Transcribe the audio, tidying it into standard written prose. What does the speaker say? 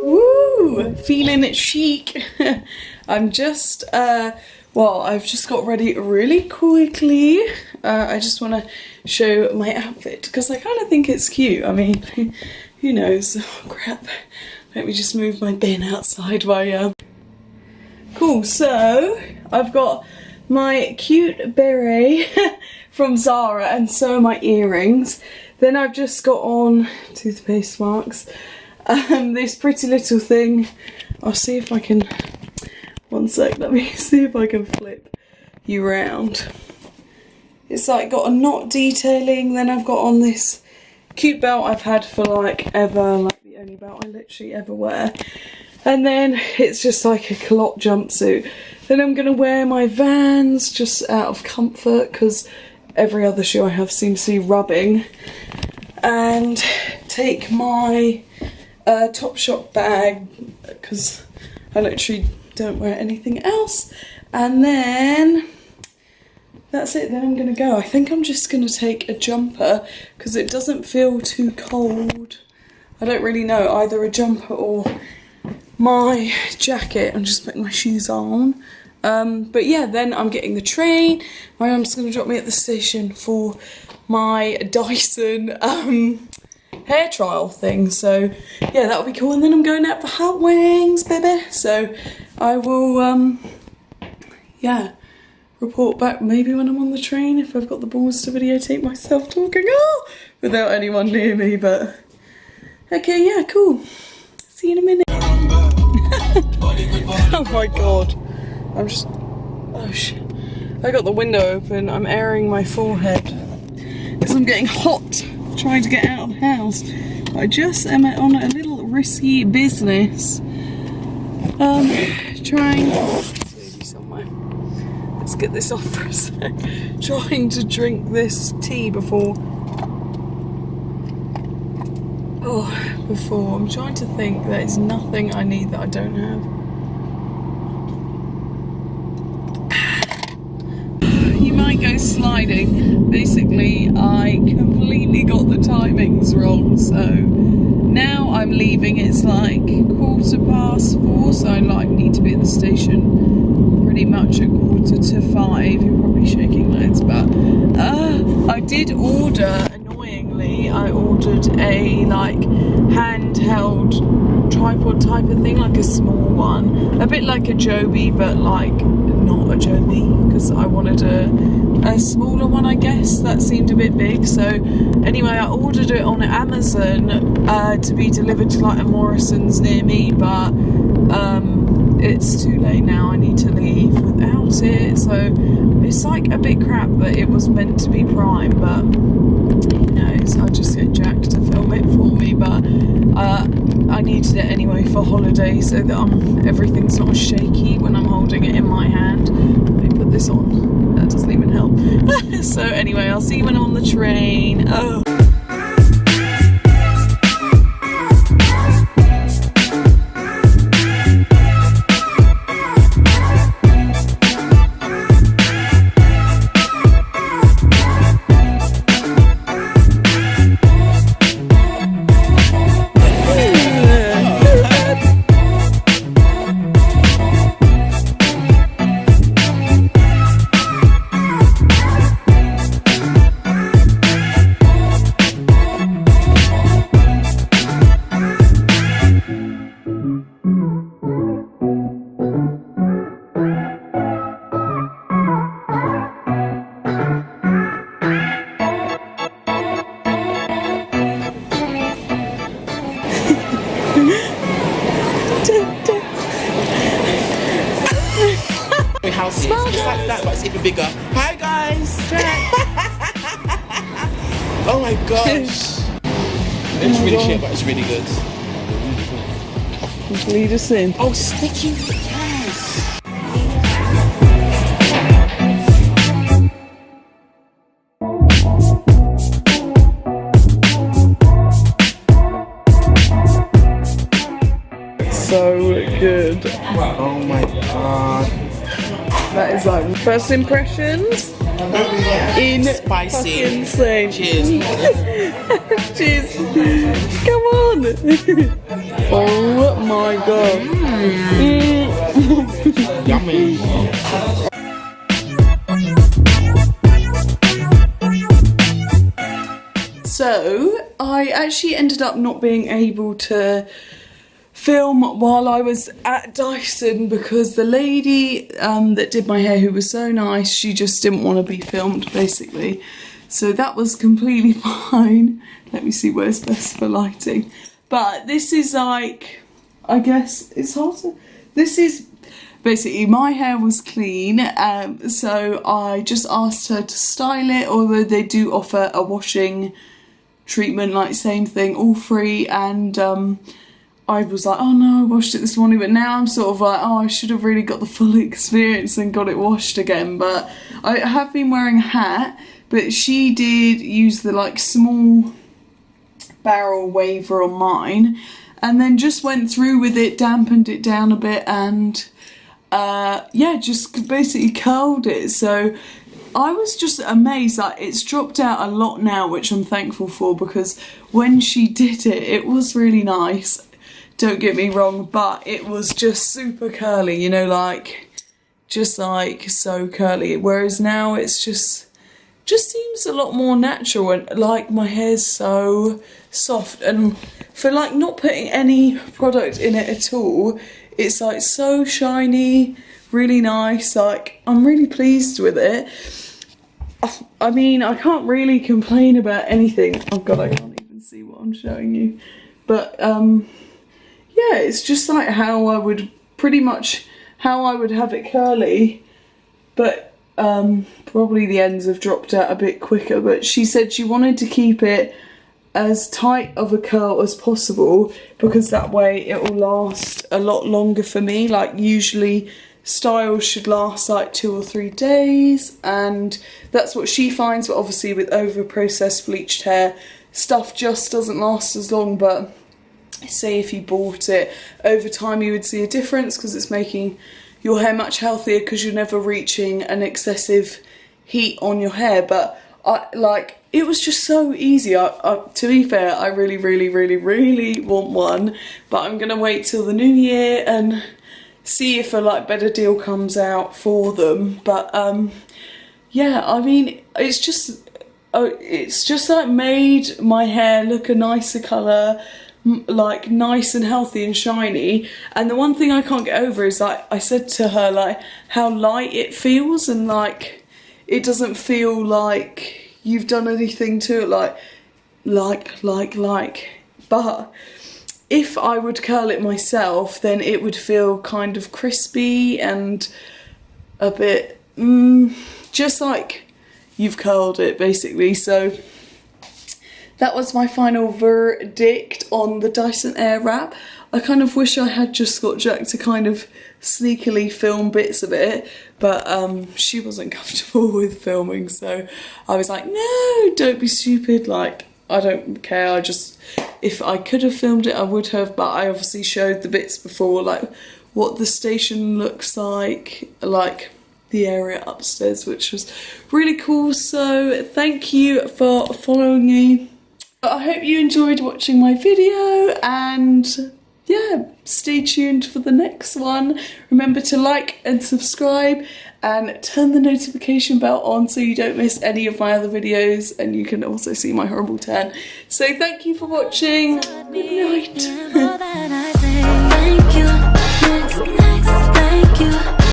Woo! Feeling it chic. I'm just, well, I've just got ready really quickly. I just want to show my outfit because I kind of think it's cute. I mean, who knows? Oh, crap. Let me just move my bin outside while Cool, so I've got my cute beret from Zara and so are my earrings. Then I've just got on toothpaste marks. This pretty little thing. I'll see if I can, one sec, let me see if I can flip you round. It's like got a knot detailing, then I've got on this cute belt I've had for like ever, like the only belt I literally ever wear. And then it's just like a culotte jumpsuit. Then I'm gonna wear my Vans just out of comfort because every other shoe I have seems to be rubbing. And take my Topshop bag because I literally don't wear anything else. And then that's it, then I'm gonna go. I think I'm just gonna take a jumper because it doesn't feel too cold. I don't really know, either a jumper or my jacket. I'm just putting my shoes on. But yeah, then I'm getting the train. My mum's gonna drop me at the station for my Dyson hair trial thing. So yeah, that'll be cool. And then I'm going out for hot wings, baby. So I will, yeah, report back maybe when I'm on the train if I've got the balls to videotape myself talking without anyone near me. But okay, yeah, cool. See you in a minute. Oh my god. I'm just, oh shit. I got the window open. I'm airing my forehead because I'm getting hot trying to get out of the house. I just am on a little risky business. Trying, somewhere. Let's get this off for a sec. Trying to drink this tea before. I'm trying to think. There's nothing I need that I don't have. You might go sliding. Basically, I completely got the timings wrong, so now I'm leaving. It's like 4:15, so I need to be at the station pretty much at 4:45. You're probably shaking loads, but I did order. I ordered a like handheld tripod type of thing, like a small one, a bit like a Joby, but like not a Joby because I wanted a smaller one, I guess. That seemed a bit big. So anyway, I ordered it on Amazon to be delivered to like a Morrison's near me, but it's too late now. I need to leave without it, so it's like a bit crap that it was meant to be Prime, but I'll just get Jack to film it for me. But I needed it anyway for holiday so that everything's not shaky when I'm holding it in my hand. Let me put this on. That doesn't even help. So anyway, I'll see you when I'm on the train. Oh. House is. It's like that, but it's even bigger. Hi guys! Oh my gosh! It's really shit, but it's really good. Just lead us in. Oh, sticky! Yes! So good. Oh my god. That is like first impressions. Spicy. Insane. Cheers. Cheers. Come on. Oh my god. Yummy. So I actually ended up not being able to film while I was at Dyson because the lady that did my hair, who was so nice, she just didn't want to be filmed basically. So that was completely fine. Let me see where's best for lighting. But this is like, I guess it's hard to, this is basically my hair was clean, so I just asked her to style it, although they do offer a washing treatment, like same thing, all free. And I was like, oh no, I washed it this morning, but now I'm sort of like, oh, I should have really got the full experience and got it washed again. But I have been wearing a hat, but she did use the like small barrel waver on mine, and then just went through with it, dampened it down a bit, and yeah, just basically curled it. So I was just amazed. Like, it's dropped out a lot now, which I'm thankful for, because when she did it, it was really nice, don't get me wrong, but it was just super curly, you know, like just like so curly, whereas now it's just seems a lot more natural, and like my hair's so soft, and for like not putting any product in it at all, it's like so shiny, really nice. Like, I'm really pleased with it. I mean, I can't really complain about anything. Oh god, I can't even see what I'm showing you. But yeah, it's just like how I would, pretty much how I would have it curly, but probably the ends have dropped out a bit quicker. But she said she wanted to keep it as tight of a curl as possible, because that way it will last a lot longer for me. Like, usually styles should last like 2 or 3 days, and that's what she finds. But obviously with over processed bleached hair, stuff just doesn't last as long. But say if you bought it over time, you would see a difference, because it's making your hair much healthier, because you're never reaching an excessive heat on your hair. But it was just so easy. To be fair, I really want one, but I'm gonna wait till the new year and see if a like better deal comes out for them. But yeah, I mean, it's just like made my hair look a nicer colour, like nice and healthy and shiny. And the one thing I can't get over is, like, I said to her, like, how light it feels, and like it doesn't feel like you've done anything to it, but if I would curl it myself, then it would feel kind of crispy and a bit just like you've curled it basically. So that was my final verdict on the Dyson Airwrap. I kind of wish I had just got Jack to kind of sneakily film bits of it, but she wasn't comfortable with filming, so I was like, no, don't be stupid, like, I don't care. If I could have filmed it, I would have, but I obviously showed the bits before, like what the station looks like the area upstairs, which was really cool. So thank you for following me. I hope you enjoyed watching my video, and yeah, stay tuned for the next one. Remember to like and subscribe and turn the notification bell on so you don't miss any of my other videos, and you can also see my horrible tan. So thank you for watching. Good night.